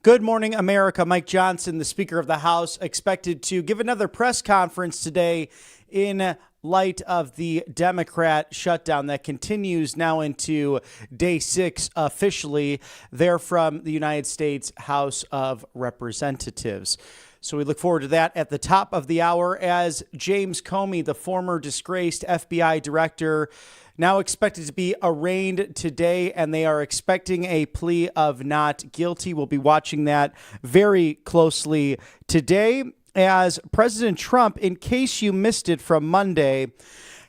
Good morning, America. Mike Johnson, the Speaker of the House, expected to give another press conference today in light of the Democrat shutdown that continues now into day 6 officially. They're from the United States House of Representatives. So we look forward to that at the top of the hour as James Comey, the former disgraced FBI director, now expected to be arraigned today, and they are expecting a plea of not guilty. We'll be watching that very closely today as President Trump, in case you missed it from Monday,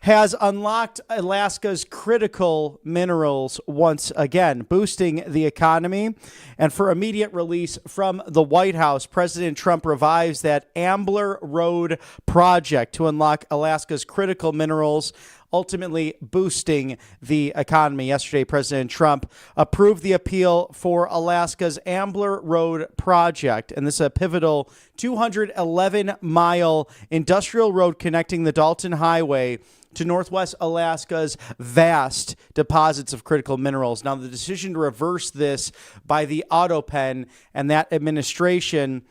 has unlocked Alaska's critical minerals once again, boosting the economy. And for immediate release from the White House, President Trump revives that Ambler Road project to unlock Alaska's critical minerals, ultimately boosting the economy. Yesterday, President Trump approved the appeal for Alaska's Ambler Road project, and this is a pivotal 211-mile industrial road connecting the Dalton Highway to Northwest Alaska's vast deposits of critical minerals. Now, the decision to reverse this by the auto pen and that administration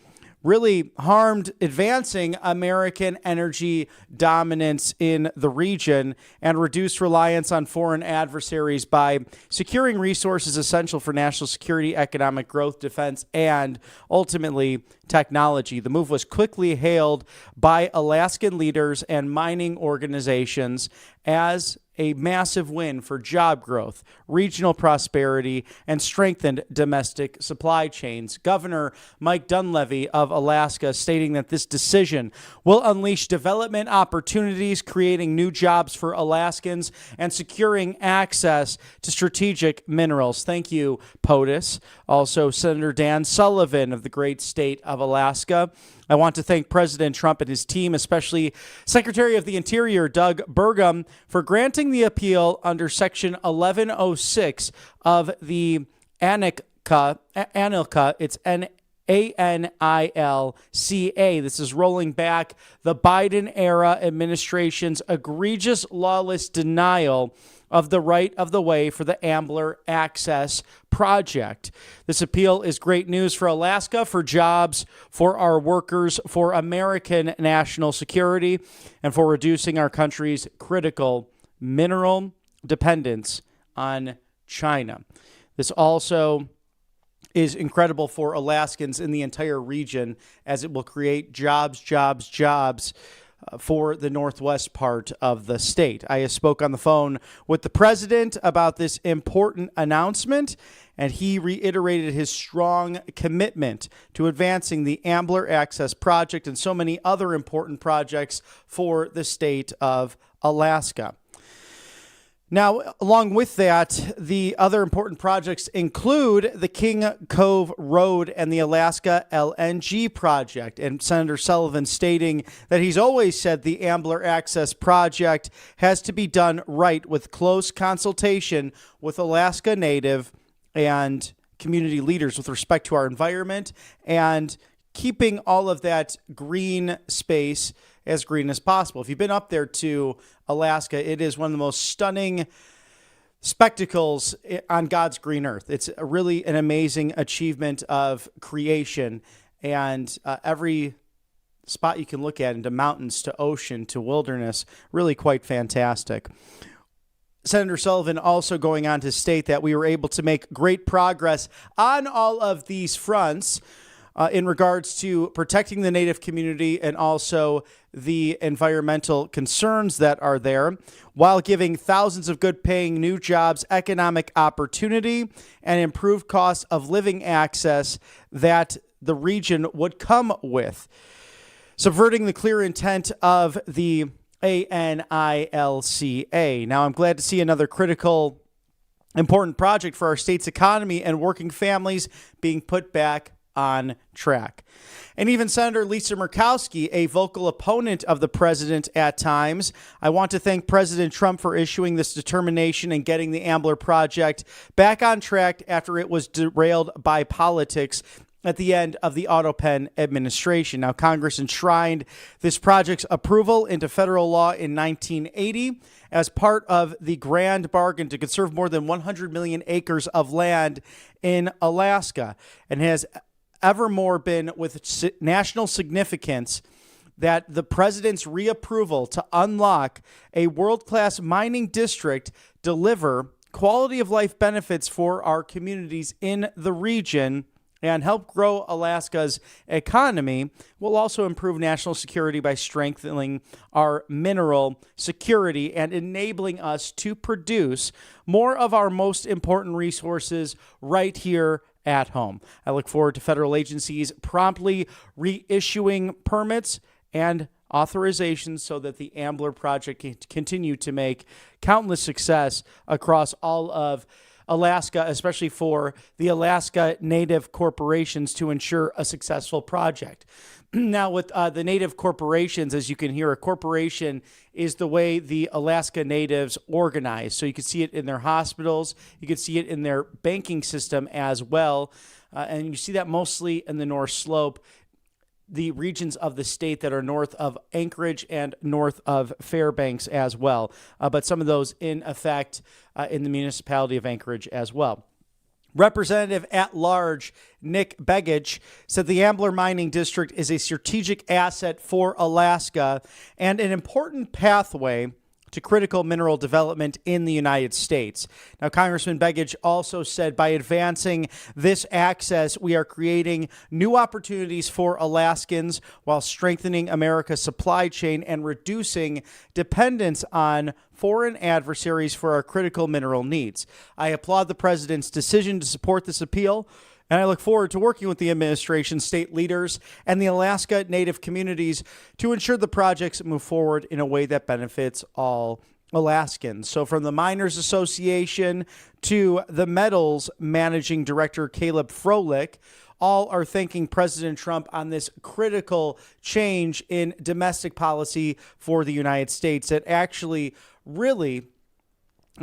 really harmed advancing American energy dominance in the region and reduced reliance on foreign adversaries by securing resources essential for national security, economic growth, defense, and ultimately technology. The move was quickly hailed by Alaskan leaders and mining organizations as a massive win for job growth, regional prosperity, and strengthened domestic supply chains. Governor Mike Dunleavy of Alaska stating that this decision will unleash development opportunities, creating new jobs for Alaskans, and securing access to strategic minerals. Thank you, POTUS. Also, Senator Dan Sullivan of the great state of Alaska. I want to thank President Trump and his team, especially Secretary of the Interior Doug Burgum, for granting the appeal under Section 1106 of the ANILCA. It's ANILCA. This is rolling back the Biden-era administration's egregious lawless denial of the right of the way for the Ambler Access Project. This appeal is great news for Alaska, for jobs, for our workers, for American national security, and for reducing our country's critical mineral dependence on China. This also is incredible for Alaskans in the entire region as it will create jobs for the northwest part of the state. I spoke on the phone with the president about this important announcement, and he reiterated his strong commitment to advancing the Ambler Access Project and so many other important projects for the state of Alaska. Now, along with that, the other important projects include the King Cove Road and the Alaska LNG project. And Senator Sullivan stating that he's always said the Ambler Access Project has to be done right with close consultation with Alaska Native and community leaders with respect to our environment and keeping all of that green space as green as possible. If you've been up there to Alaska, it is one of the most stunning spectacles on God's green earth. It's really an amazing achievement of creation, and every spot you can look at, into mountains to ocean to wilderness, really quite fantastic. Senator Sullivan also going on to state that we were able to make great progress on all of these fronts in regards to protecting the Native community and also the environmental concerns that are there, while giving thousands of good-paying new jobs, economic opportunity, and improved cost of living access that the region would come with, subverting the clear intent of the ANILCA. Now, I'm glad to see another critical, important project for our state's economy and working families being put back on track. And even Senator Lisa Murkowski, a vocal opponent of the president at times. I want to thank President Trump for issuing this determination and getting the Ambler project back on track after it was derailed by politics at the end of the AutoPen administration. Now, Congress enshrined this project's approval into federal law in 1980 as part of the grand bargain to conserve more than 100 million acres of land in Alaska, and has evermore been with national significance that the president's reapproval to unlock a world-class mining district deliver quality of life benefits for our communities in the region and help grow Alaska's economy will also improve national security by strengthening our mineral security and enabling us to produce more of our most important resources right here at home. I look forward to federal agencies promptly reissuing permits and authorizations so that the Ambler project can continue to make countless success across all of Alaska, especially for the Alaska Native corporations to ensure a successful project. Now, with the Native corporations, as you can hear, a corporation is the way the Alaska Natives organize. So you can see it in their hospitals. You can see it in their banking system as well. And you see that mostly in the North Slope, the regions of the state that are north of Anchorage and north of Fairbanks as well. But some of those in effect in the municipality of Anchorage as well. Representative at Large Nick Begich said the Ambler Mining District is a strategic asset for Alaska and an important pathway to critical mineral development in the United States. Now, Congressman Begich also said by advancing this access, we are creating new opportunities for Alaskans while strengthening America's supply chain and reducing dependence on foreign adversaries for our critical mineral needs. I applaud the president's decision to support this appeal, and I look forward to working with the administration, state leaders, and the Alaska Native communities to ensure the projects move forward in a way that benefits all Alaskans. So from the Miners Association to the Metals Managing Director Caleb Froelich, all are thanking President Trump on this critical change in domestic policy for the United States that actually really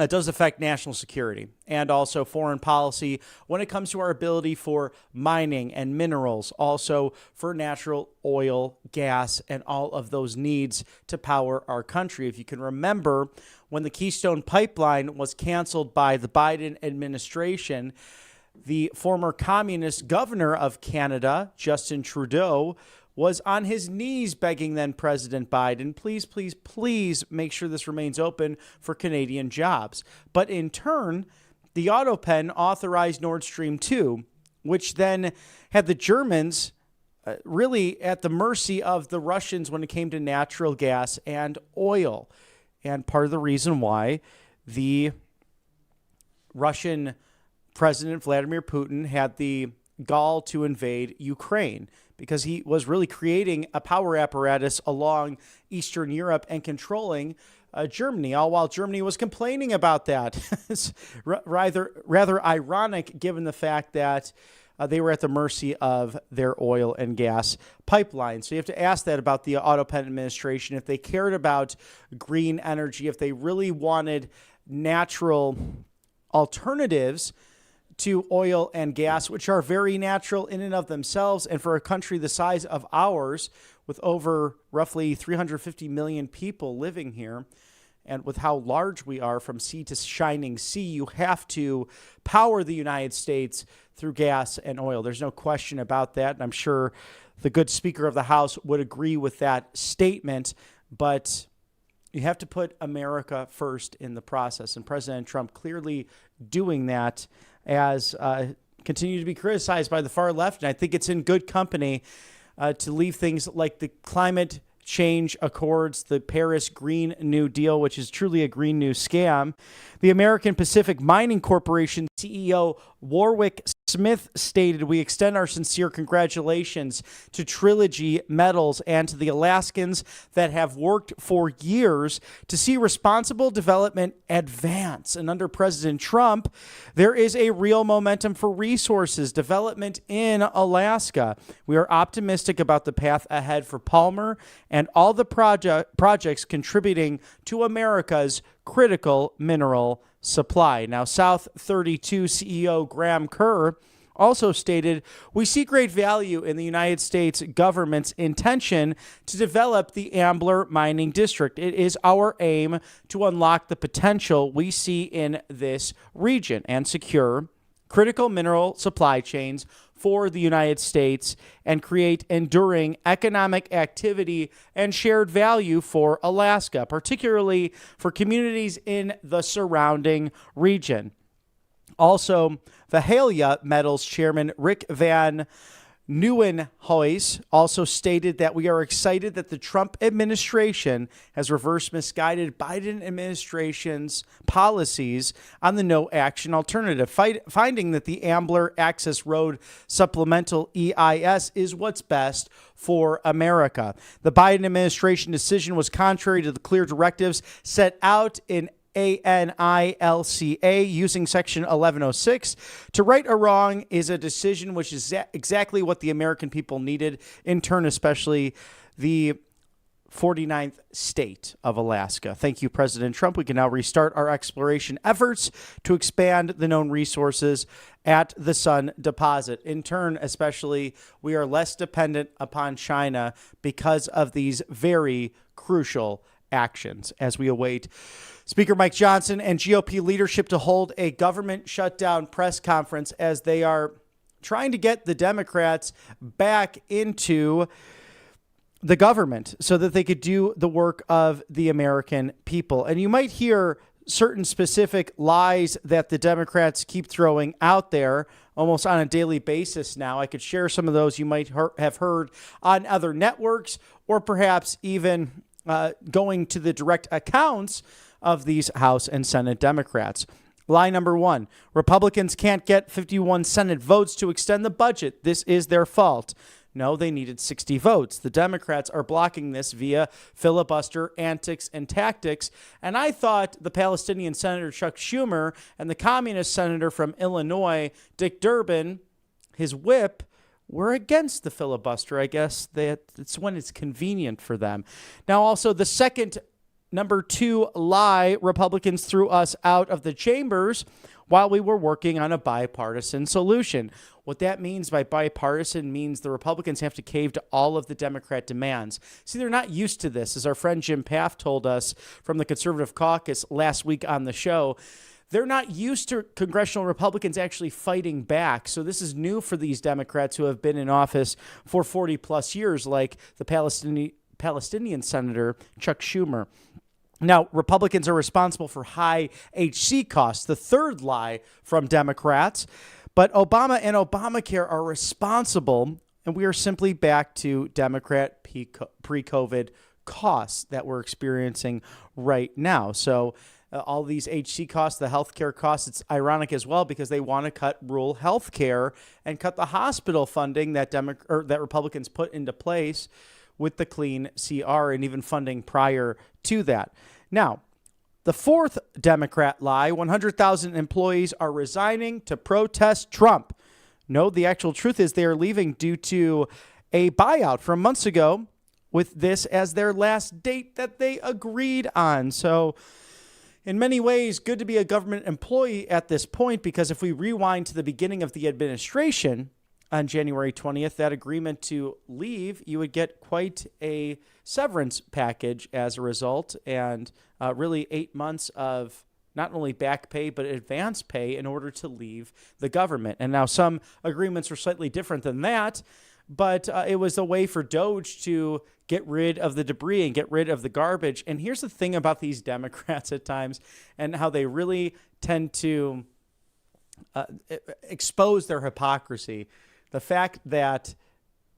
does affect national security and also foreign policy when it comes to our ability for mining and minerals, also for natural oil, gas, and all of those needs to power our country. If you can remember, when the Keystone Pipeline was canceled by the Biden administration, the former communist governor of Canada, Justin Trudeau, was on his knees begging then President Biden, please, please, please make sure this remains open for Canadian jobs. But in turn, the Autopen authorized Nord Stream 2, which then had the Germans really at the mercy of the Russians when it came to natural gas and oil. And part of the reason why the Russian President Vladimir Putin had the gall to invade Ukraine, because he was really creating a power apparatus along Eastern Europe and controlling Germany, all while Germany was complaining about that. It's rather ironic given the fact that they were at the mercy of their oil and gas pipeline. So you have to ask that about the Autopen administration, if they cared about green energy, if they really wanted natural alternatives to oil and gas, which are very natural in and of themselves. And for a country the size of ours, with over roughly 350 million people living here, and with how large we are from sea to shining sea, you have to power the United States through gas and oil. There's no question about that. And I'm sure the good Speaker of the House would agree with that statement. But you have to put America first in the process. And President Trump clearly doing that as continue to be criticized by the far left. And I think it's in good company to leave things like the climate change accords, the Paris Green New Deal, which is truly a Green New scam. The American Pacific Mining Corporation CEO Warwick Smith stated, "We extend our sincere congratulations to Trilogy Metals and to the Alaskans that have worked for years to see responsible development advance. And under President Trump, there is a real momentum for resources development in Alaska. We are optimistic about the path ahead for Palmer and all the projects contributing to America's critical mineral supply." Now, South 32 CEO Graham Kerr also stated, "We see great value in the United States government's intention to develop the Ambler Mining District. It is our aim to unlock the potential we see in this region and secure critical mineral supply chains for the United States and create enduring economic activity and shared value for Alaska, particularly for communities in the surrounding region. Also, Vahalia Metals chairman Rick Van Nieuwenhuis also stated that we are excited that the Trump administration has reversed misguided Biden administration's policies on the no action alternative, finding that the Ambler Access Road Supplemental EIS is what's best for America. The Biden administration decision was contrary to the clear directives set out in ANILCA using Section 1106. To right a wrong is a decision which is exactly what the American people needed, in turn, especially the 49th state of Alaska. Thank you, President Trump. We can now restart our exploration efforts to expand the known resources at the Sun deposit. In turn, especially, we are less dependent upon China because of these very crucial actions as we await Speaker Mike Johnson and GOP leadership to hold a government shutdown press conference as they are trying to get the Democrats back into the government so that they could do the work of the American people. And you might hear certain specific lies that the Democrats keep throwing out there almost on a daily basis now. I could share some of those you might have heard on other networks, or perhaps even going to the direct accounts of these House and Senate Democrats. Lie number one: Republicans can't get 51 Senate votes to extend the budget. This is their fault. No, they needed 60 votes. The Democrats are blocking this via filibuster antics and tactics. And I thought the Palestinian Senator Chuck Schumer and the Communist Senator from Illinois, Dick Durbin, his whip, were against the filibuster. I guess it's when it's convenient for them. Now, also, the second number two lie: Republicans threw us out of the chambers while we were working on a bipartisan solution. What that means by bipartisan means the Republicans have to cave to all of the Democrat demands. See, they're not used to this. As our friend Jim Paff told us from the Conservative Caucus last week on the show, they're not used to congressional Republicans actually fighting back. So this is new for these Democrats who have been in office for 40 plus years, like the Palestinian Senator Chuck Schumer. Now, Republicans are responsible for high HC costs, the third lie from Democrats. But Obama and Obamacare are responsible, and we are simply back to Democrat pre-COVID costs that we're experiencing right now. So all these HC costs, the healthcare costs, it's ironic as well because they want to cut rural healthcare and cut the hospital funding that that Republicans put into place with the Clean CR and even funding prior to that. Now, the fourth Democrat lie: 100,000 employees are resigning to protest Trump. No, the actual truth is they are leaving due to a buyout from months ago, with this as their last date that they agreed on. So in many ways, good to be a government employee at this point, because if we rewind to the beginning of the administration on January 20th, that agreement to leave, you would get quite a severance package as a result, and really 8 months of not only back pay, but advance pay in order to leave the government. And now some agreements are slightly different than that, but it was a way for Doge to get rid of the debris and get rid of the garbage. And here's the thing about these Democrats at times and how they really tend to expose their hypocrisy. The fact that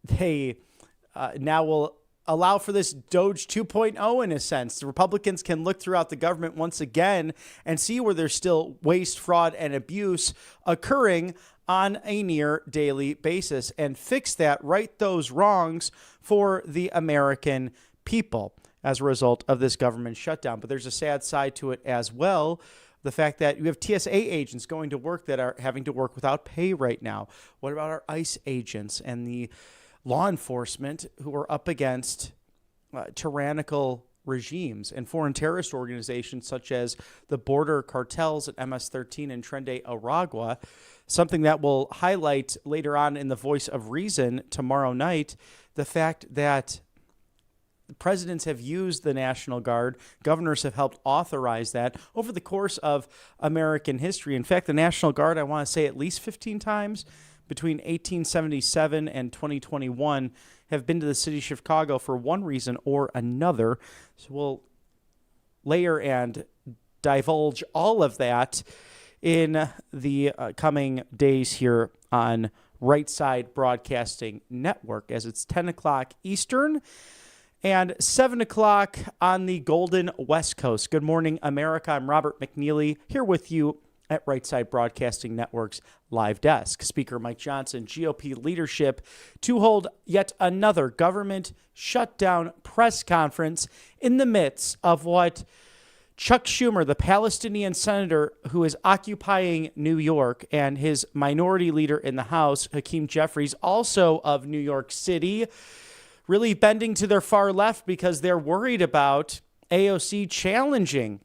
they now will allow for this Doge 2.0 in a sense. The Republicans can look throughout the government once again and see where there's still waste, fraud, and abuse occurring on a near daily basis and fix that, right those wrongs for the American people as a result of this government shutdown. But there's a sad side to it as well. The fact that you have TSA agents going to work that are having to work without pay right now. What about our ICE agents and the law enforcement who are up against tyrannical regimes and foreign terrorist organizations such as the border cartels at MS-13 and Tren de Aragua? Something that will highlight later on in the Voice of Reason tomorrow night, the fact that presidents have used the National Guard. Governors have helped authorize that over the course of American history. In fact, the National Guard, I want to say at least 15 times between 1877 and 2021 have been to the city of Chicago for one reason or another. So we'll layer and divulge all of that in the coming days here on Right Side Broadcasting Network, as it's 10 o'clock Eastern and 7 o'clock on the Golden West Coast. Good morning, America. I'm Robert McNeely here with you at Right Side Broadcasting Network's live desk. Speaker Mike Johnson, GOP leadership to hold yet another government shutdown press conference in the midst of what Chuck Schumer, the Palestinian senator who is occupying New York, and his minority leader in the House, Hakeem Jeffries, also of New York City, really bending to their far left because they're worried about AOC challenging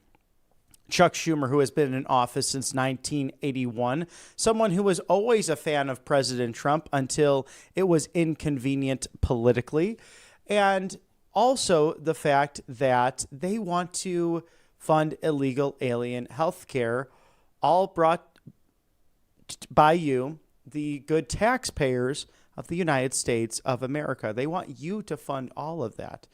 Chuck Schumer, who has been in office since 1981, someone who was always a fan of President Trump until it was inconvenient politically, and also the fact that they want to fund illegal alien health care, all brought by you, the good taxpayers of the United States of America. They want you to fund all of that.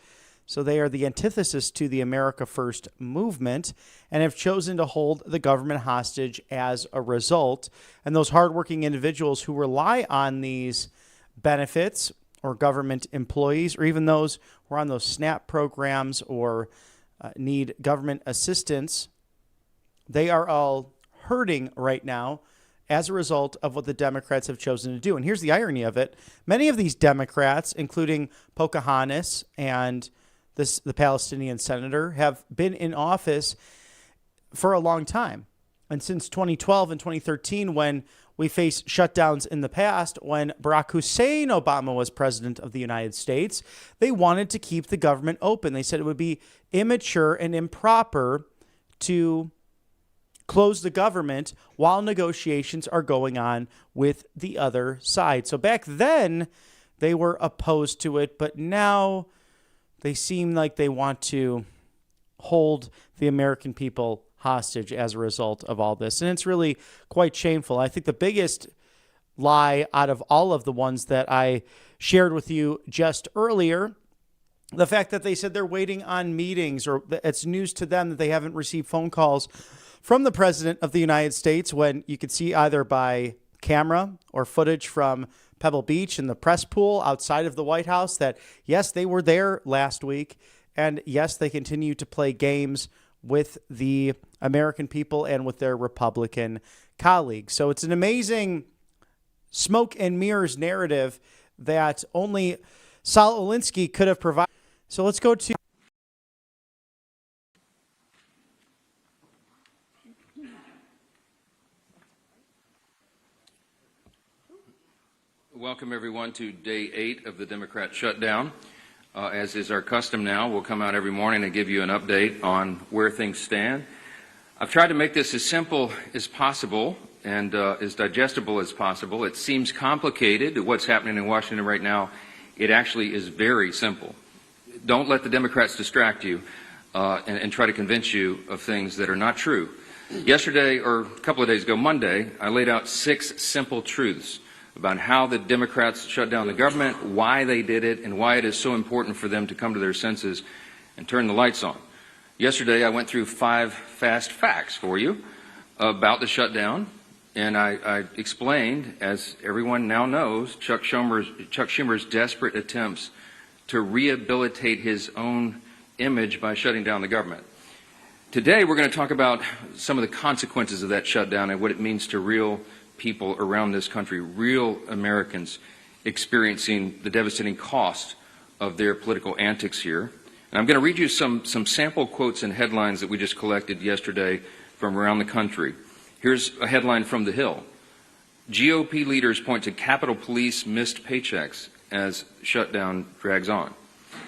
So they are the antithesis to the America First movement and have chosen to hold the government hostage as a result. And those hardworking individuals who rely on these benefits, or government employees, or even those who are on those SNAP programs or need government assistance, they are all hurting right now as a result of what the Democrats have chosen to do. And here's the irony of it. Many of these Democrats, including Pocahontas and the Palestinian senator, have been in office for a long time. And since 2012 and 2013, when we faced shutdowns in the past, when Barack Hussein Obama was president of the United States, they wanted to keep the government open. They said it would be immature and improper to close the government while negotiations are going on with the other side. So back then, they were opposed to it, but now they seem like they want to hold the American people hostage as a result of all this. And it's really quite shameful. I think the biggest lie out of all of the ones that I shared with you just earlier, the fact that they said they're waiting on meetings, or it's news to them that they haven't received phone calls from the President of the United States, when you could see either by camera or footage from Pebble Beach and the press pool outside of the White House that, yes, they were there last week. And yes, they continue to play games with the American people and with their Republican colleagues. So it's an amazing smoke and mirrors narrative that only Saul Alinsky could have provided. So let's go to Welcome, everyone, to day 8 of the Democrat shutdown. As is our custom now, we'll come out every morning and give you an update on where things stand. I've tried to make this as simple as possible and as digestible as possible. It seems complicated, what's happening in Washington right now. It actually is very simple. Don't let the Democrats distract you and try to convince you of things that are not true. Yesterday, or a couple of days ago, Monday, I laid out 6 simple truths about how the Democrats shut down the government, why they did it, and why it is so important for them to come to their senses and turn the lights on. Yesterday, I went through 5 fast facts for you about the shutdown, and I explained, as everyone now knows, Chuck Schumer's desperate attempts to rehabilitate his own image by shutting down the government. Today, we're going to talk about some of the consequences of that shutdown and what it means to real people around this country, real Americans experiencing the devastating cost of their political antics here. And I'm going to read you some sample quotes and headlines that we just collected yesterday from around the country. Here's a headline from The Hill. GOP leaders point to Capitol Police missed paychecks as shutdown drags on.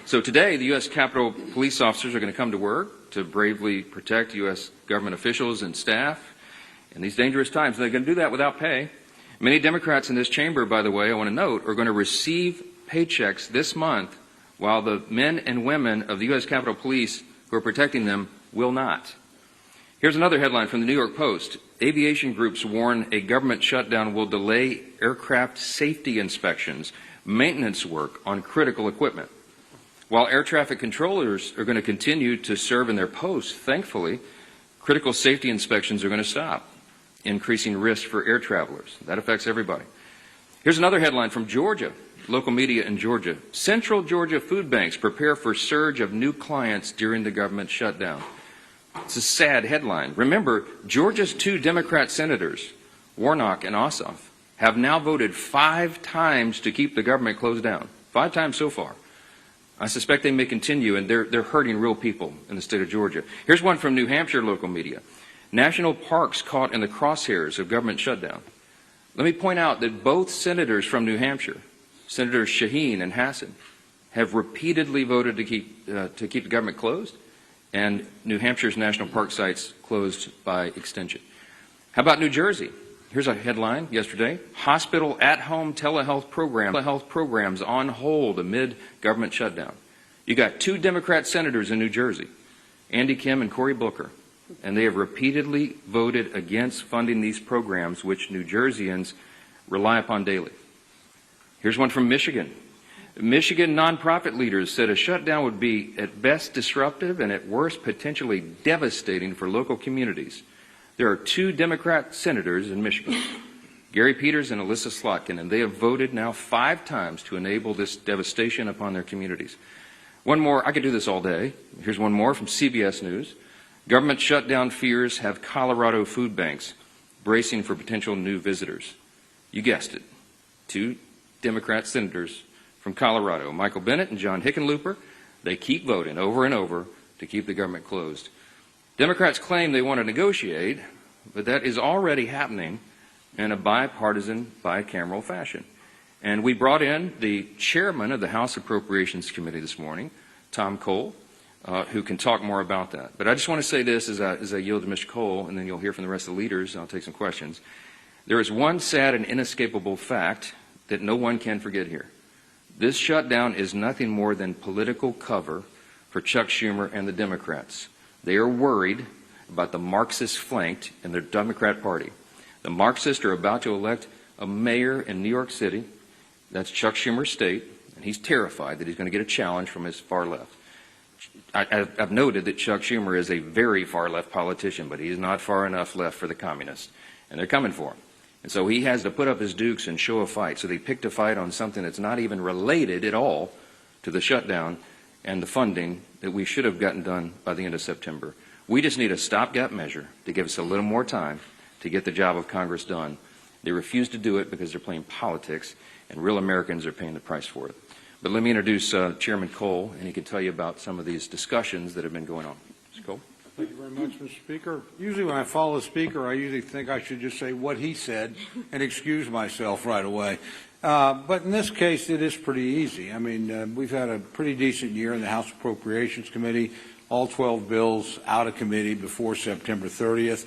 So today, the U.S. Capitol Police officers are going to come to work to bravely protect U.S. government officials and staff in these dangerous times. They're going to do that without pay. Many Democrats in this chamber, by the way, I want to note, are going to receive paychecks this month while the men and women of the U.S. Capitol Police who are protecting them will not. Here's another headline from the New York Post. Aviation groups warn a government shutdown will delay aircraft safety inspections, maintenance work on critical equipment. While air traffic controllers are going to continue to serve in their posts, thankfully, critical safety inspections are going to stop, increasing risk for air travelers. That affects everybody. Here's another headline from Georgia, local media in Georgia. Central Georgia food banks prepare for surge of new clients during the government shutdown. It's a sad headline. Remember, Georgia's 2 Democrat senators, Warnock and Ossoff, have now voted 5 times to keep the government closed down. 5 times so far. I suspect they may continue, and they're hurting real people in the state of Georgia. Here's one from New Hampshire local media. National parks caught in the crosshairs of government shutdown. Let me point out that both senators from New Hampshire, Senators Shaheen and Hassan, have repeatedly voted to keep the government closed, and New Hampshire's national park sites closed by extension. How about New Jersey? Here's a headline yesterday. Hospital at-home telehealth programs on hold amid government shutdown. You got 2 Democrat senators in New Jersey, Andy Kim and Cory Booker, and they have repeatedly voted against funding these programs, which New Jerseyans rely upon daily. Here's one from Michigan. Michigan nonprofit leaders said a shutdown would be at best disruptive and at worst potentially devastating for local communities. There are 2 Democrat senators in Michigan, Gary Peters and Alyssa Slotkin, and they have voted now 5 times to enable this devastation upon their communities. One more, I could do this all day. Here's one more from CBS News. Government shutdown fears have Colorado food banks bracing for potential new visitors. You guessed it, 2 Democrat senators from Colorado, Michael Bennet and John Hickenlooper. They keep voting over and over to keep the government closed. Democrats claim they want to negotiate, but that is already happening in a bipartisan, bicameral fashion. And we brought in the chairman of the House Appropriations Committee this morning, Tom Cole, who can talk more about that. But I just want to say this as I yield to Mr. Cole, and then you'll hear from the rest of the leaders, and I'll take some questions. There is one sad and inescapable fact that no one can forget here. This shutdown is nothing more than political cover for Chuck Schumer and the Democrats. They are worried about the Marxist flanked in their Democrat Party. The Marxists are about to elect a mayor in New York City. That's Chuck Schumer's state, and he's terrified that he's going to get a challenge from his far left. I've noted that Chuck Schumer is a very far left politician, but he is not far enough left for the communists, and they're coming for him. And so he has to put up his dukes and show a fight. So they picked a fight on something that's not even related at all to the shutdown and the funding that we should have gotten done by the end of September. We just need a stopgap measure to give us a little more time to get the job of Congress done. They refuse to do it because they're playing politics, and real Americans are paying the price for it. But let me introduce Chairman Cole, and he can tell you about some of these discussions that have been going on. Mr. Cole. Thank you very much, Mr. Speaker. Usually when I follow the Speaker, I usually think I should just say what he said and excuse myself right away. But in this case, it is pretty easy. I mean, we've had a pretty decent year in the House Appropriations Committee, all 12 bills out of committee before September 30th.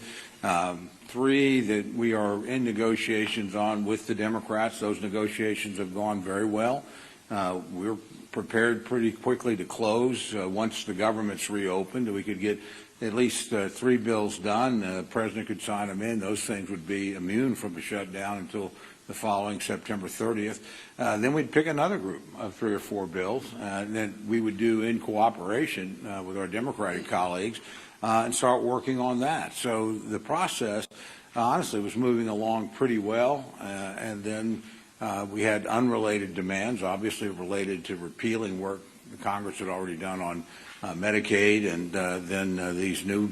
3 that we are in negotiations on with the Democrats. Those negotiations have gone very well. We're prepared pretty quickly to close once the government's reopened. We could get at least 3 bills done. The President could sign them in. Those things would be immune from a shutdown until the following September 30th. Then we'd pick another group of 3 or 4 bills and then we would do in cooperation with our Democratic colleagues and start working on that. So the process, honestly, was moving along pretty well. And then we had unrelated demands, obviously related to repealing work the Congress had already done on Medicaid, and then these new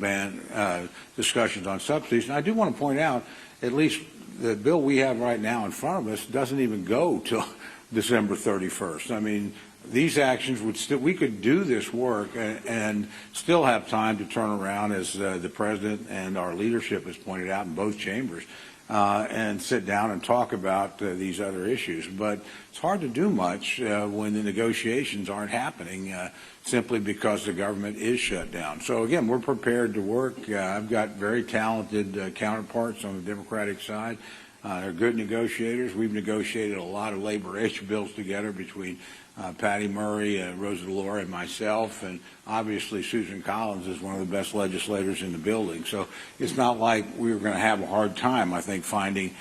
discussions on subsidies. And I do want to point out, at least the bill we have right now in front of us doesn't even go till December 31st. I mean, these actions would still, we could do this work and still have time to turn around, as the President and our leadership has pointed out in both chambers, and sit down and talk about these other issues. But it's hard to do much when the negotiations aren't happening simply because the government is shut down. So again, we're prepared to work. I've got very talented counterparts on the Democratic side. They're good negotiators. We've negotiated a lot of labor issue bills together between Patty Murray, Rosa DeLauro, and myself, and obviously Susan Collins is one of the best legislators in the building. So it's not like we were going to have a hard time, I think, finding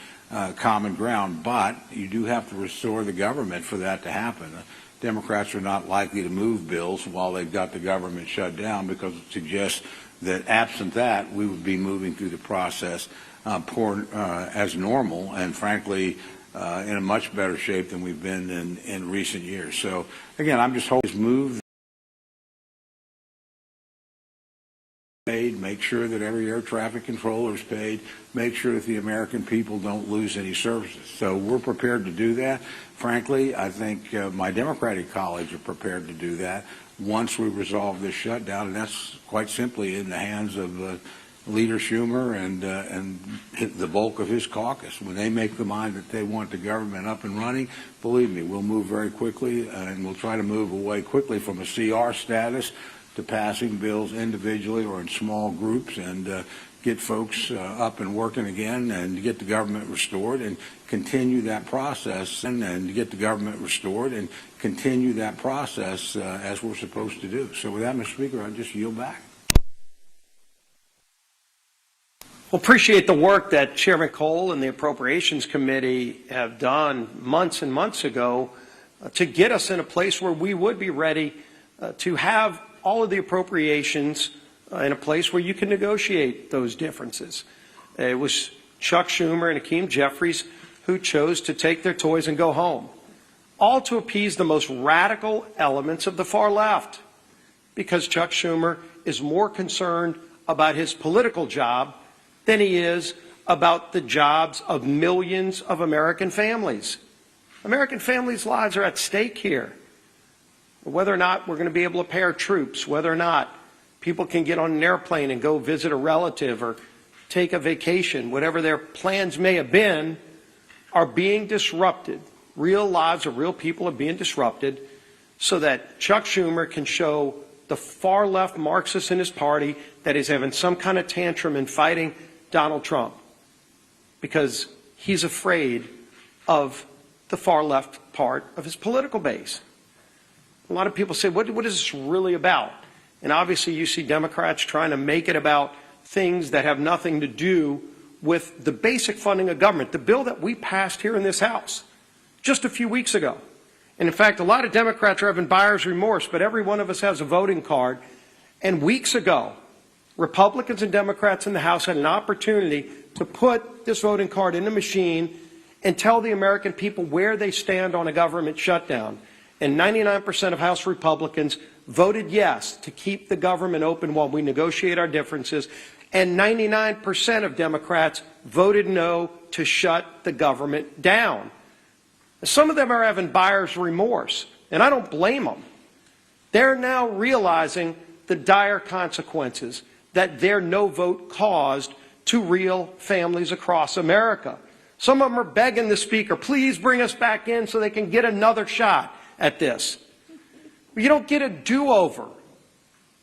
common ground, but you do have to restore the government for that to happen. Democrats are not likely to move bills while they've got the government shut down, because it suggests that absent that, we would be moving through the process as normal, and frankly, in a much better shape than we've been in recent years. So again, I'm just hoping this move paid, make sure that every air traffic controller is paid, make sure that the American people don't lose any services. So we're prepared to do that. Frankly, I think my Democratic colleagues are prepared to do that once we resolve this shutdown, and that's quite simply in the hands of Leader Schumer and the bulk of his caucus. When they make the mind that they want the government up and running, believe me, we'll move very quickly, and we'll try to move away quickly from a CR status to passing bills individually or in small groups, and get folks up and working again, and get the government restored and continue that process, and get the government restored and continue that process as we're supposed to do. So with that, Mr. Speaker, I'll just yield back. Well, appreciate the work that Chairman Cole and the Appropriations Committee have done months and months ago to get us in a place where we would be ready to have all of the appropriations in a place where you can negotiate those differences. It was Chuck Schumer and Hakeem Jeffries who chose to take their toys and go home, all to appease the most radical elements of the far left, because Chuck Schumer is more concerned about his political job than he is about the jobs of millions of American families. American families' lives are at stake here. Whether or not we're going to be able to pay our troops, whether or not people can get on an airplane and go visit a relative or take a vacation, whatever their plans may have been, are being disrupted. Real lives of real people are being disrupted so that Chuck Schumer can show the far left Marxists in his party that he's having some kind of tantrum and fighting Donald Trump because he's afraid of the far left part of his political base. A lot of people say, what is this really about? And obviously you see Democrats trying to make it about things that have nothing to do with the basic funding of government, the bill that we passed here in this House just a few weeks ago. And in fact, a lot of Democrats are having buyer's remorse, but every one of us has a voting card. And weeks ago, Republicans and Democrats in the House had an opportunity to put this voting card in the machine and tell the American people where they stand on a government shutdown. And 99% of House Republicans voted yes to keep the government open while we negotiate our differences. And 99% of Democrats voted no to shut the government down. Some of them are having buyer's remorse, and I don't blame them. They're now realizing the dire consequences that their no vote caused to real families across America. Some of them are begging the Speaker, please bring us back in so they can get another shot at this. You don't get a do-over.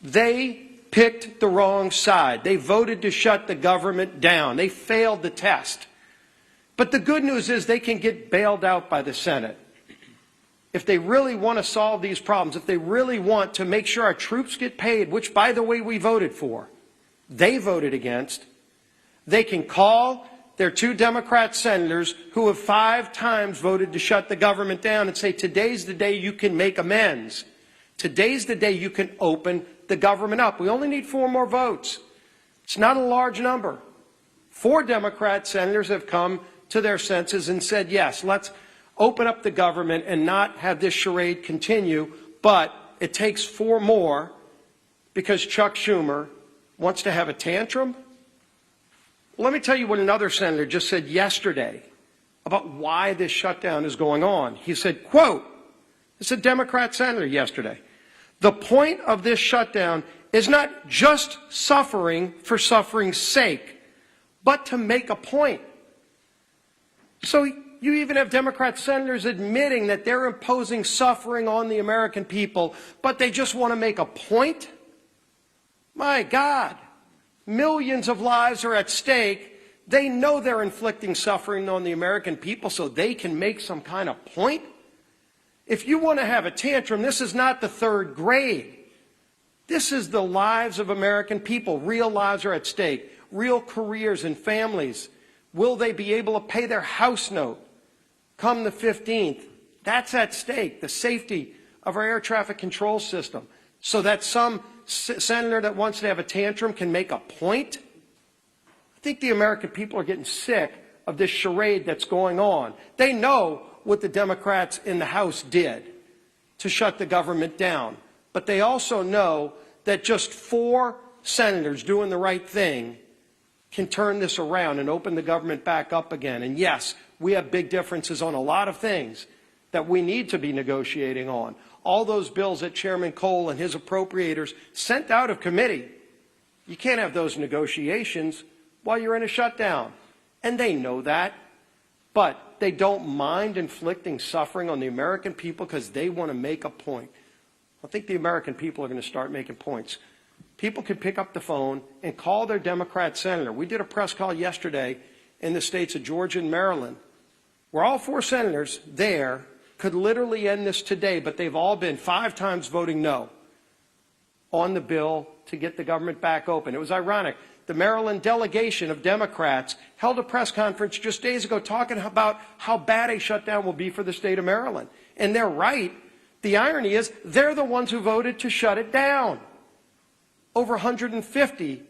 They picked the wrong side. They voted to shut the government down. They failed the test. But the good news is they can get bailed out by the Senate. If they really want to solve these problems, if they really want to make sure our troops get paid, which, by the way, we voted for, they voted against, they can call their 2 Democrat senators who have 5 times voted to shut the government down and say, today's the day you can make amends. Today's the day you can open the government up. We only need 4 more votes. It's not a large number. 4 Democrat senators have come to their senses and said, yes, let's open up the government and not have this charade continue, but it takes 4 more because Chuck Schumer wants to have a tantrum. Let me tell you what another senator just said yesterday about why this shutdown is going on. He said, quote, it's a Democrat senator yesterday, the point of this shutdown is not just suffering for suffering's sake, but to make a point. So you even have Democrat senators admitting that they're imposing suffering on the American people, but they just want to make a point? My God, millions of lives are at stake They know they're inflicting suffering on the American people so they can make some kind of point. If you want to have a tantrum, this is not the third grade. This is the lives of American people. Real lives are at stake. Real careers and families. Will they be able to pay their house note come the 15th? That's at stake. The safety of our air traffic control system. So that some senator that wants to have a tantrum can make a point? I think the American people are getting sick of this charade that's going on. They know what the Democrats in the House did to shut the government down. But they also know that just 4 senators doing the right thing can turn this around and open the government back up again. And yes, we have big differences on a lot of things that we need to be negotiating on. All those bills that Chairman Cole and his appropriators sent out of committee, you can't have those negotiations while you're in a shutdown. And they know that. But they don't mind inflicting suffering on the American people because they want to make a point. I think the American people are going to start making points. People could pick up the phone and call their Democrat senator. We did a press call yesterday in the states of Georgia and Maryland, where all 4 senators there could literally end this today, but they've all been 5 times voting no on the bill to get the government back open. It was ironic. The Maryland delegation of Democrats held a press conference just days ago talking about how bad a shutdown will be for the state of Maryland. And they're right. The irony is they're the ones who voted to shut it down. Over 150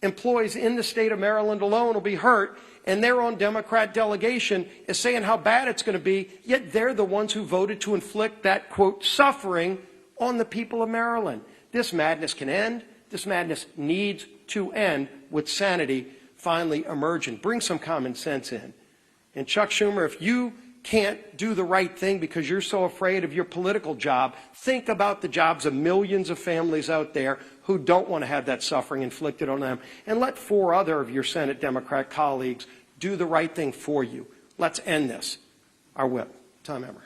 employees in the state of Maryland alone will be hurt, and their own Democrat delegation is saying how bad it's going to be, yet they're the ones who voted to inflict that, quote, suffering on the people of Maryland. This madness can end. This madness needs to end with sanity finally emerging. Bring some common sense in. And Chuck Schumer, if you can't do the right thing because you're so afraid of your political job, think about the jobs of millions of families out there who don't want to have that suffering inflicted on them. And let 4 other of your Senate Democrat colleagues do the right thing for you. Let's end this. Our whip. Tom Emmer.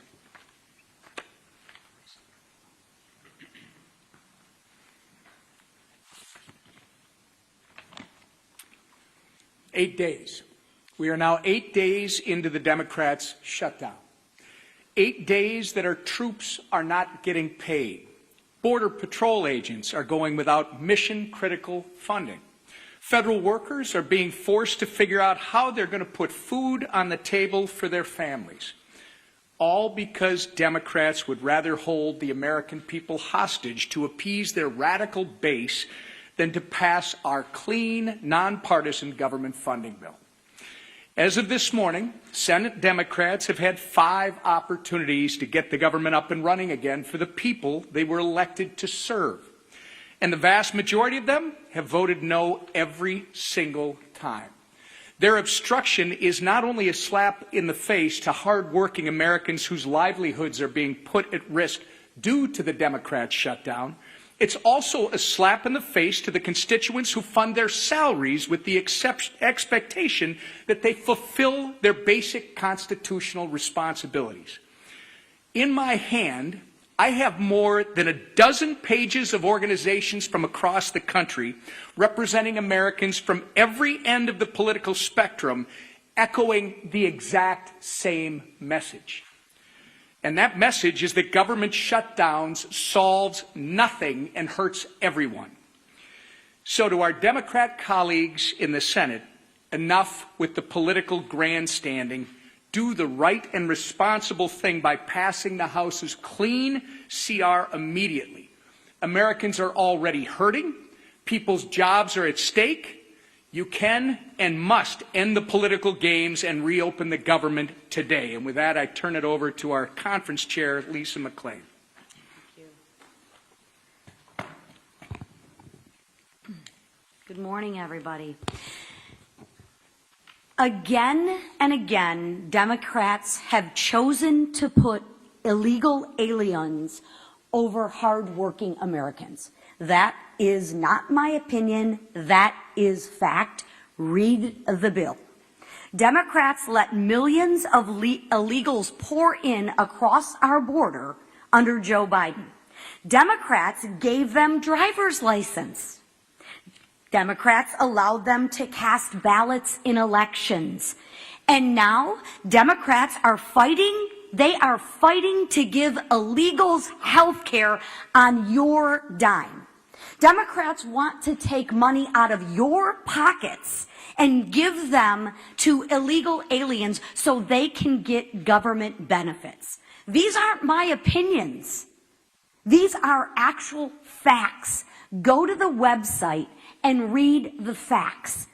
Eight days. We are now 8 days into the Democrats' shutdown. 8 days that our troops are not getting paid. Border Patrol agents are going without mission-critical funding. Federal workers are being forced to figure out how they're going to put food on the table for their families. All because Democrats would rather hold the American people hostage to appease their radical base than to pass our clean, nonpartisan government funding bill. As of this morning, Senate Democrats have had 5 opportunities to get the government up and running again for the people they were elected to serve. And the vast majority of them have voted no every single time. Their obstruction is not only a slap in the face to hardworking Americans whose livelihoods are being put at risk due to the Democrats' shutdown, it's also a slap in the face to the constituents who fund their salaries with the expectation that they fulfill their basic constitutional responsibilities. In my hand, I have more than a dozen pages of organizations from across the country representing Americans from every end of the political spectrum echoing the exact same message. And that message is that government shutdowns solves nothing and hurts everyone. So to our Democrat colleagues in the Senate, enough with the political grandstanding. Do the right and responsible thing by passing the House's clean CR immediately. Americans are already hurting. People's jobs are at stake. You can and must end the political games and reopen the government today. And with that, I turn it over to our conference chair, Lisa McClain. Thank you. Good morning, everybody. Again and again, Democrats have chosen to put illegal aliens over hardworking Americans. That is not my opinion. That is fact. Read the bill. Democrats let millions of illegals pour in across our border under Joe Biden. Democrats gave them driver's license. Democrats allowed them to cast ballots in elections. And now Democrats are fighting. They are fighting to give illegals health care on your dime. Democrats want to take money out of your pockets and give them to illegal aliens so they can get government benefits. These aren't my opinions. These are actual facts. Go to the website and read the facts,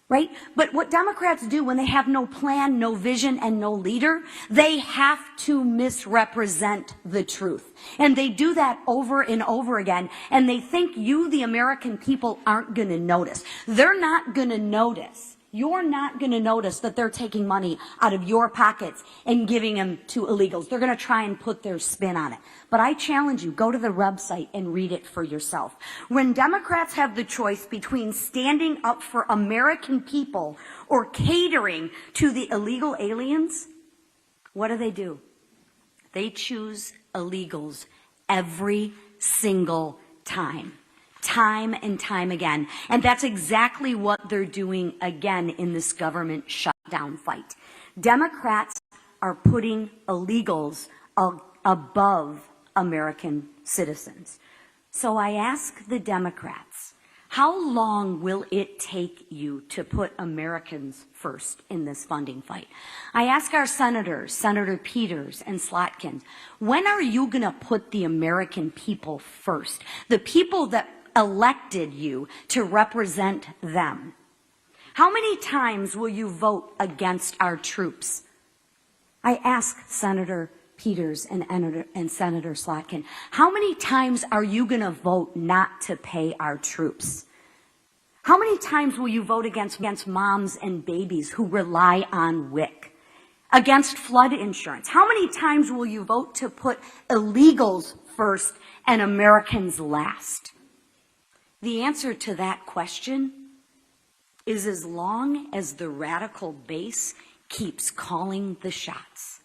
right? But what Democrats do when they have no plan, no vision, and no leader, they have to misrepresent the truth. And they do that over and over again. And they think you, the American people, aren't going to notice. They're not going to notice. You're not going to notice that they're taking money out of your pockets and giving them to illegals. They're going to try and put their spin on it. But I challenge you, go to the website and read it for yourself. When Democrats have the choice between standing up for American people or catering to the illegal aliens, what do? They choose illegals every single time. Time and time again. And that's exactly what they're doing again in this government shutdown fight. Democrats are putting illegals above American citizens. So I ask the Democrats, how long will it take you to put Americans first in this funding fight? I ask our senators, Senator Peters and Slotkin, when are you going to put the American people first? The people that elected you to represent them. How many times will you vote against our troops? I ask Senator Peters and Senator Slotkin, how many times are you going to vote not to pay our troops? How many times will you vote against moms and babies who rely on WIC? Against flood insurance? How many times will you vote to put illegals first and Americans last? The answer to that question is as long as the radical base keeps calling the shots.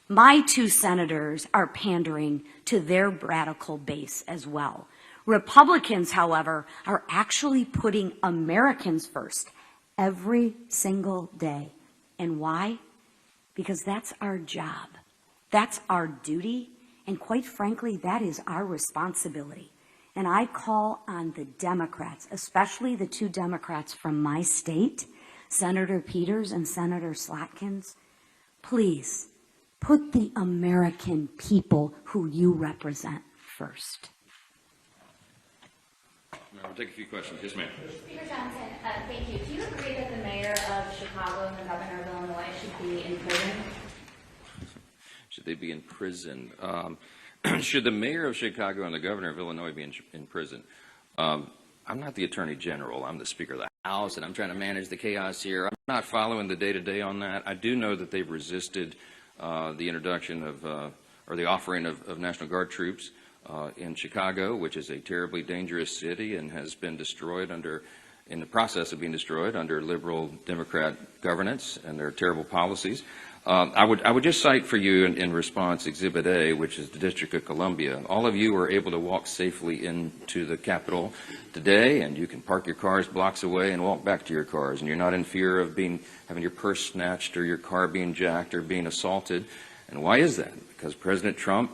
My two senators are pandering to their radical base as well. Republicans, however, are actually putting Americans first every single day. And why? Because that's our job. That's our duty. And quite frankly, that is our responsibility. And I call on the Democrats, especially the two Democrats from my state, Senator Peters and Senator Slotkins, please put the American people who you represent first. We'll take a few questions. Yes, ma'am. Speaker Johnson, thank you. Do you agree that the mayor of Chicago and the governor of Illinois should be in prison? Should they be in prison? Should the mayor of Chicago and the governor of Illinois be in prison? I'm not the attorney general. I'm the Speaker of the House, and I'm trying to manage the chaos here. I'm not following the day-to-day on that. I do know that they've resisted the introduction of, or the offering of National Guard troops in Chicago, which is a terribly dangerous city and has been destroyed in the process of being destroyed under liberal Democrat governance and their terrible policies. I would just cite for you in response Exhibit A, which is the District of Columbia. All of you were able to walk safely into the Capitol today, and you can park your cars blocks away and walk back to your cars, and you're not in fear of having your purse snatched or your car being jacked or being assaulted. And why is that? Because President Trump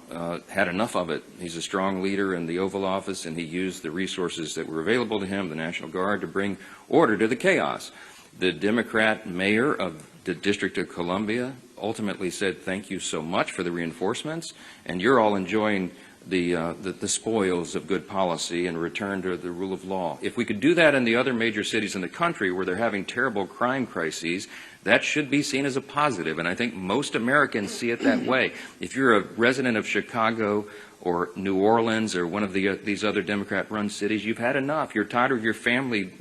had enough of it. He's a strong leader in the Oval Office, and he used the resources that were available to him, the National Guard, to bring order to the chaos. The Democrat mayor of the District of Columbia ultimately said, thank you so much for the reinforcements, and you're all enjoying the spoils of good policy and return to the rule of law. If we could do that in the other major cities in the country where they're having terrible crime crises, that should be seen as a positive, and I think most Americans see it that way. If you're a resident of Chicago or New Orleans or one of these other Democrat-run cities, you've had enough. You're tired of your family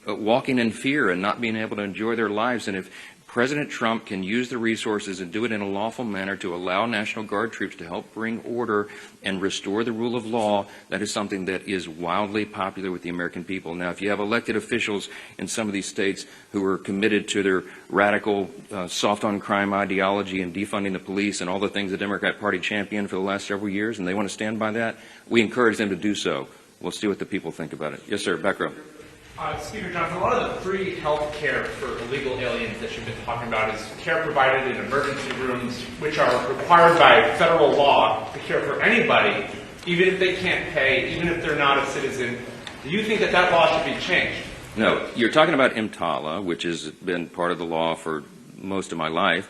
walking in fear and not being able to enjoy their lives, and if President Trump can use the resources and do it in a lawful manner to allow National Guard troops to help bring order and restore the rule of law, that is something that is wildly popular with the American people. Now, if you have elected officials in some of these states who are committed to their radical, soft-on-crime ideology and defunding the police and all the things the Democrat Party championed for the last several years, and they want to stand by that, we encourage them to do so. We'll see what the people think about it. Yes, sir. Back row. Speaker Johnson, a lot of the free health care for illegal aliens that you've been talking about is care provided in emergency rooms, which are required by federal law to care for anybody, even if they can't pay, even if they're not a citizen. Do you think that that law should be changed? No. You're talking about EMTALA, which has been part of the law for most of my life.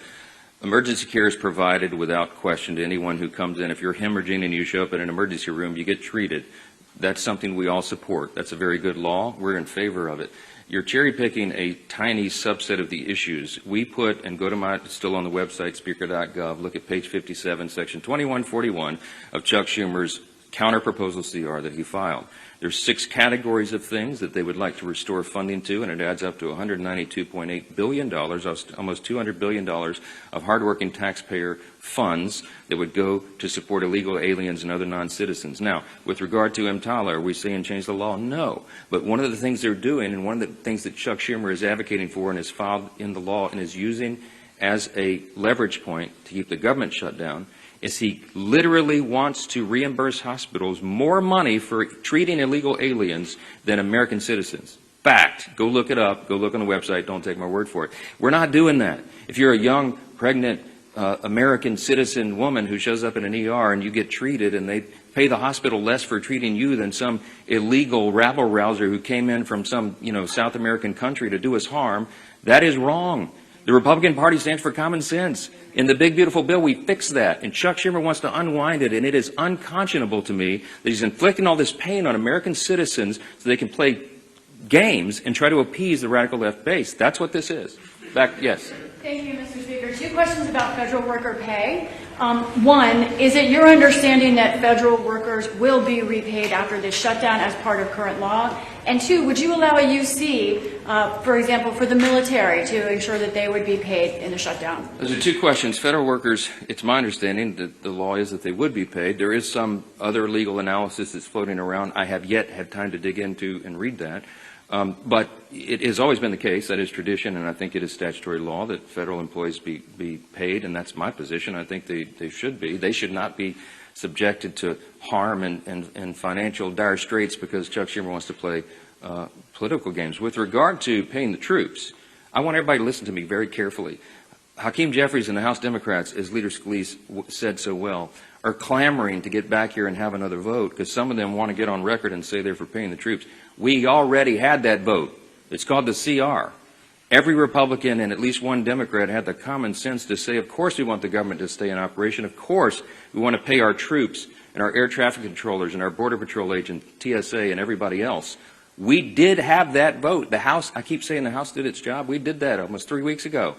Emergency care is provided without question to anyone who comes in. If you're hemorrhaging and you show up in an emergency room, you get treated. That's something we all support. That's a very good law. We're in favor of it. You're cherry-picking a tiny subset of the issues. We put, and go to my, still on the website, speaker.gov, look at page 57, section 2141 of Chuck Schumer's counter-proposal CR that he filed. There's 6 categories of things that they would like to restore funding to, and it adds up to $192.8 billion, almost $200 billion of hardworking taxpayer funds that would go to support illegal aliens and other non-citizens. Now, with regard to EMTALA, are we saying change the law? No. But one of the things they're doing, and one of the things that Chuck Schumer is advocating for and has filed in the law and is using as a leverage point to keep the government shut down, is he literally wants to reimburse hospitals more money for treating illegal aliens than American citizens. Fact. Go look it up. Go look on the website. Don't take my word for it. We're not doing that. If you're a young, pregnant American citizen woman who shows up in an ER and you get treated and they pay the hospital less for treating you than some illegal rabble-rouser who came in from some, South American country to do us harm, that is wrong. The Republican Party stands for common sense. In the big, beautiful bill, we fix that. And Chuck Schumer wants to unwind it, and it is unconscionable to me that he's inflicting all this pain on American citizens so they can play games and try to appease the radical left base. That's what this is. Yes. Thank you, Mr. Speaker. 2 questions about federal worker pay. One, is it your understanding that federal workers will be repaid after this shutdown as part of current law? And 2, would you allow a UC, for example, for the military to ensure that they would be paid in the shutdown? Those are 2 questions. Federal workers, it's my understanding that the law is that they would be paid. There is some other legal analysis that's floating around. I have yet had time to dig into and read that. But it has always been the case, that is tradition, and I think it is statutory law that federal employees be paid, and that's my position. I think they should be. They should not be subjected to harm and financial dire straits because Chuck Schumer wants to play political games. With regard to paying the troops, I want everybody to listen to me very carefully. Hakeem Jeffries and the House Democrats, as Leader Scalise said so well, are clamoring to get back here and have another vote because some of them want to get on record and say they're for paying the troops. We already had that vote. It's called the CR. Every Republican and at least one Democrat had the common sense to say, of course we want the government to stay in operation. Of course we want to pay our troops and our air traffic controllers and our Border Patrol agents, TSA, and everybody else. We did have that vote. The House, I keep saying the House did its job. We did that almost 3 weeks ago.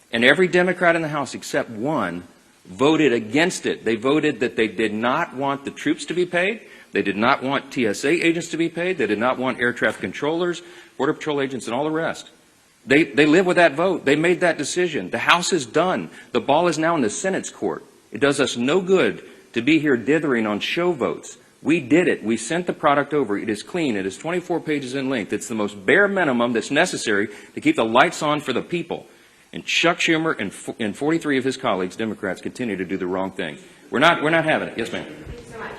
And every Democrat in the House except one voted against it. They voted that they did not want the troops to be paid. They did not want TSA agents to be paid. They did not want air traffic controllers, Border Patrol agents, and all the rest. They live with that vote. They made that decision. The House is done. The ball is now in the Senate's court. It does us no good to be here dithering on show votes. We did it. We sent the product over. It is clean. It is 24 pages in length. It's the most bare minimum that's necessary to keep the lights on for the people. And Chuck Schumer and 43 of his colleagues, Democrats, continue to do the wrong thing. We're not having it. Yes, ma'am. Thank you so much.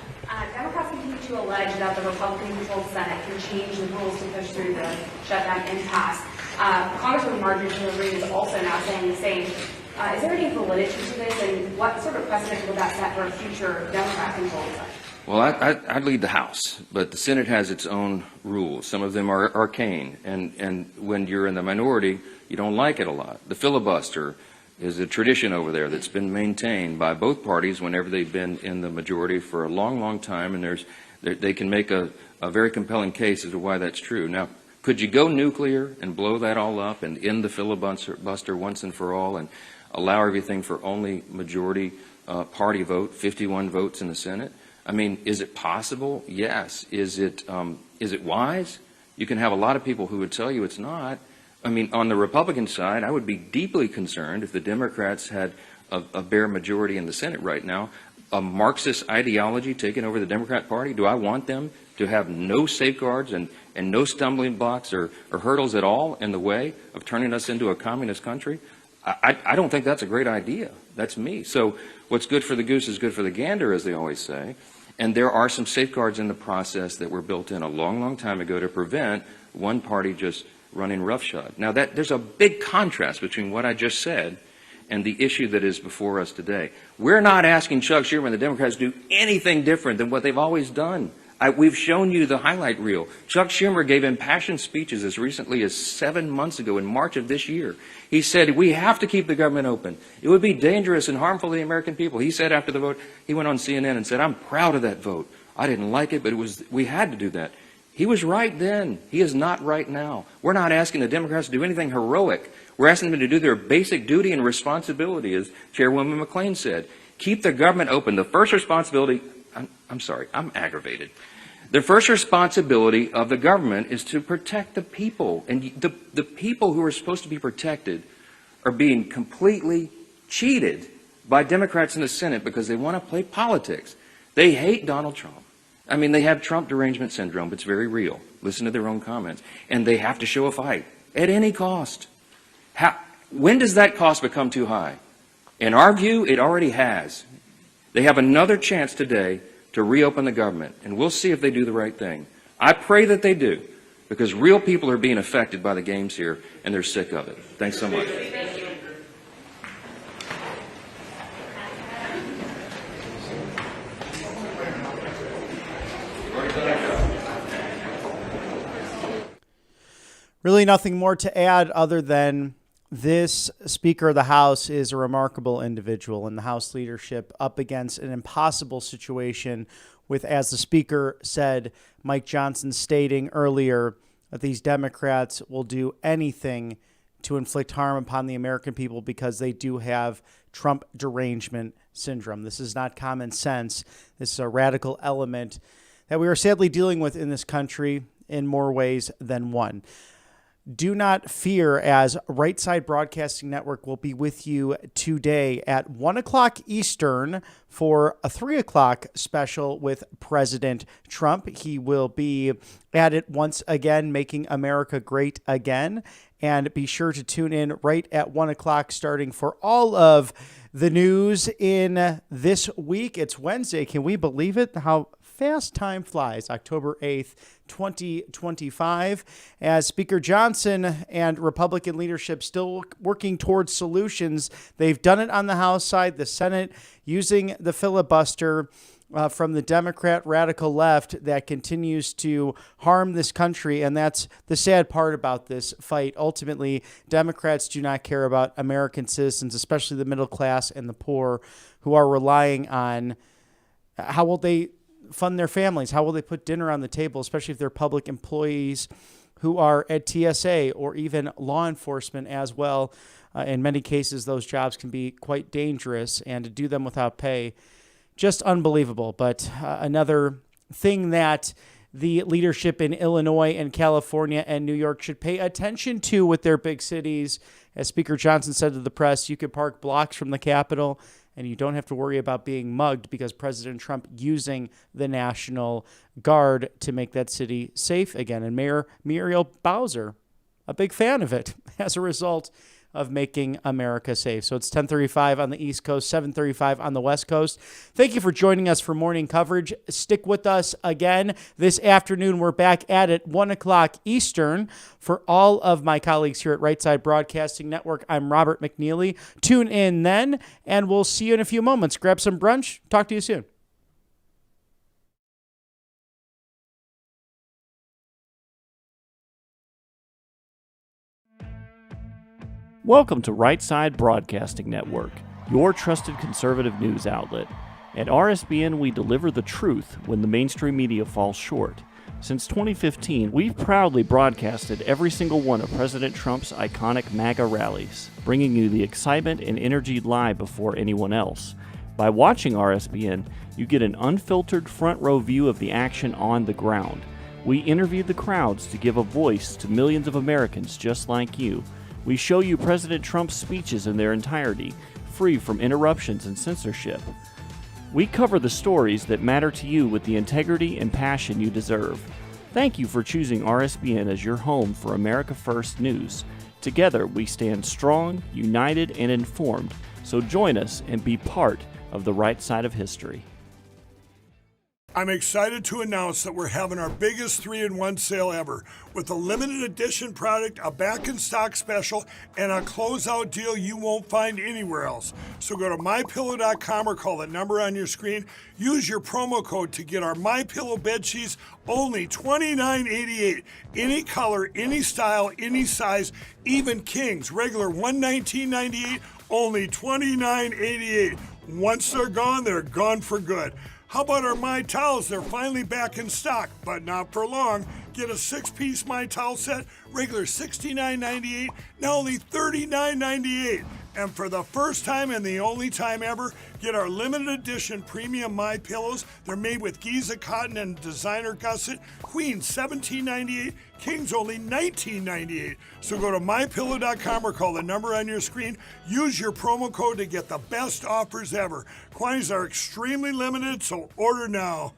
Democrats continue to allege that the Republican-controlled Senate can change the rules to push through the shutdown impasse. Congresswoman Marjorie Taylor Greene is also now saying the same. Is there any validity to this, and what sort of precedent would that set for a future Democrat-controlled Senate? Well, I lead the House, but the Senate has its own rules. Some of them are arcane, and when you're in the minority, you don't like it a lot. The filibuster is a tradition over there that's been maintained by both parties whenever they've been in the majority for a long, long time, and they can make a very compelling case as to why that's true. Now, could you go nuclear and blow that all up and end the filibuster once and for all and allow everything for only majority party vote, 51 votes in the Senate? I mean, is it possible? Yes. Is it wise? You can have a lot of people who would tell you it's not. I mean, on the Republican side, I would be deeply concerned if the Democrats had a bare majority in the Senate right now. A Marxist ideology taking over the Democrat Party? Do I want them to have no safeguards and no stumbling blocks or hurdles at all in the way of turning us into a communist country? I don't think that's a great idea. That's me. So what's good for the goose is good for the gander, as they always say. And there are some safeguards in the process that were built in a long, long time ago to prevent one party just running roughshod. Now, there's a big contrast between what I just said and the issue that is before us today. We're not asking Chuck Schumer and the Democrats to do anything different than what they've always done. We've shown you the highlight reel. Chuck Schumer gave impassioned speeches as recently as 7 months ago in March of this year. He said, we have to keep the government open. It would be dangerous and harmful to the American people. He said after the vote, he went on CNN and said, I'm proud of that vote. I didn't like it, but we had to do that. He was right then. He is not right now. We're not asking the Democrats to do anything heroic. We're asking them to do their basic duty and responsibility, as Chairwoman McClain said. Keep the government open. The first responsibility, I'm aggravated. The first responsibility of the government is to protect the people. And the people who are supposed to be protected are being completely cheated by Democrats in the Senate because they want to play politics. They hate Donald Trump. I mean, they have Trump derangement syndrome. It's very real. Listen to their own comments. And they have to show a fight at any cost. When does that cost become too high? In our view, it already has. They have another chance today to reopen the government, and we'll see if they do the right thing. I pray that they do, because real people are being affected by the games here, and they're sick of it. Thanks so much. Really nothing more to add other than this Speaker of the House is a remarkable individual, and the House leadership up against an impossible situation with, as the Speaker said, Mike Johnson stating earlier that these Democrats will do anything to inflict harm upon the American people because they do have Trump derangement syndrome. This is not common sense. This is a radical element that we are sadly dealing with in this country in more ways than one. Do not fear, as Right Side Broadcasting Network will be with you today at 1 o'clock Eastern for a 3 o'clock special with President Trump. He will be at it once again, making America great again. And be sure to tune in right at 1 o'clock starting for all of the news in this week. It's Wednesday. Can we believe it? How fast time flies. October 8th, 2025, as Speaker Johnson and Republican leadership still working towards solutions. They've done it on the House side, the Senate using the filibuster from the Democrat radical left that continues to harm this country. And that's the sad part about this fight. Ultimately, Democrats do not care about American citizens, especially the middle class and the poor, who are relying on how will they fund their families? How will they put dinner on the table, especially if they're public employees who are at TSA or even law enforcement as well? In many cases, those jobs can be quite dangerous, and to do them without pay, just unbelievable. But another thing that the leadership in Illinois and California and New York should pay attention to with their big cities, as Speaker Johnson said to the press, you could park blocks from the Capitol and you don't have to worry about being mugged because President Trump using the National Guard to make that city safe again. And Mayor Muriel Bowser, a big fan of it as a result of making America safe. So it's 10:35 on the East Coast, 7:35 on the West Coast. Thank you for joining us for morning coverage. Stick with us again this afternoon. We're back at it 1 o'clock Eastern. For all of my colleagues here at Right Side Broadcasting Network, I'm Robert McNeely. Tune in then, and we'll see you in a few moments. Grab some brunch. Talk to you soon. Welcome to Right Side Broadcasting Network, your trusted conservative news outlet. At RSBN, we deliver the truth when the mainstream media falls short. Since 2015, we've proudly broadcasted every single one of President Trump's iconic MAGA rallies, bringing you the excitement and energy live before anyone else. By watching RSBN, you get an unfiltered front row view of the action on the ground. We interview the crowds to give a voice to millions of Americans just like you. We show you President Trump's speeches in their entirety, free from interruptions and censorship. We cover the stories that matter to you with the integrity and passion you deserve. Thank you for choosing RSBN as your home for America First News. Together, we stand strong, united, and informed. So join us and be part of the right side of history. I'm excited to announce that we're having our biggest 3-in-1 sale ever with a limited edition product, a back-in-stock special, and a closeout deal you won't find anywhere else. So go to MyPillow.com or call the number on your screen. Use your promo code to get our MyPillow bed sheets only $29.88. Any color, any style, any size, even kings. Regular $119.98, only $29.88. Once they're gone for good. How about our My Towels? They're finally back in stock, but not for long. Get a 6-piece My Towel set, regular $69.98, now only $39.98. And for the first time and the only time ever, get our limited edition premium My Pillows. They're made with Giza cotton and designer gusset. Queen $17.98, Kings only $19.98. So go to mypillow.com or call the number on your screen. Use your promo code to get the best offers ever. Quantities are extremely limited, so order now.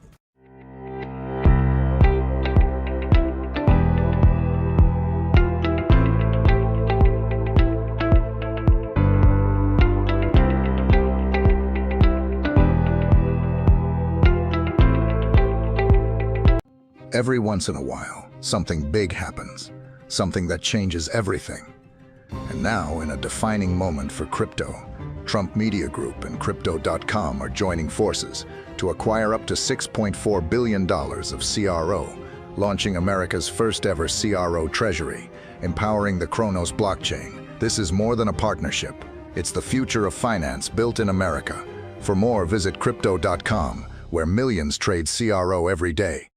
Every once in a while, something big happens, something that changes everything. And now, in a defining moment for crypto, Trump Media Group and Crypto.com are joining forces to acquire up to $6.4 billion of CRO, launching America's first ever CRO treasury, empowering the Kronos blockchain. This is more than a partnership. It's the future of finance built in America. For more, visit Crypto.com, where millions trade CRO every day.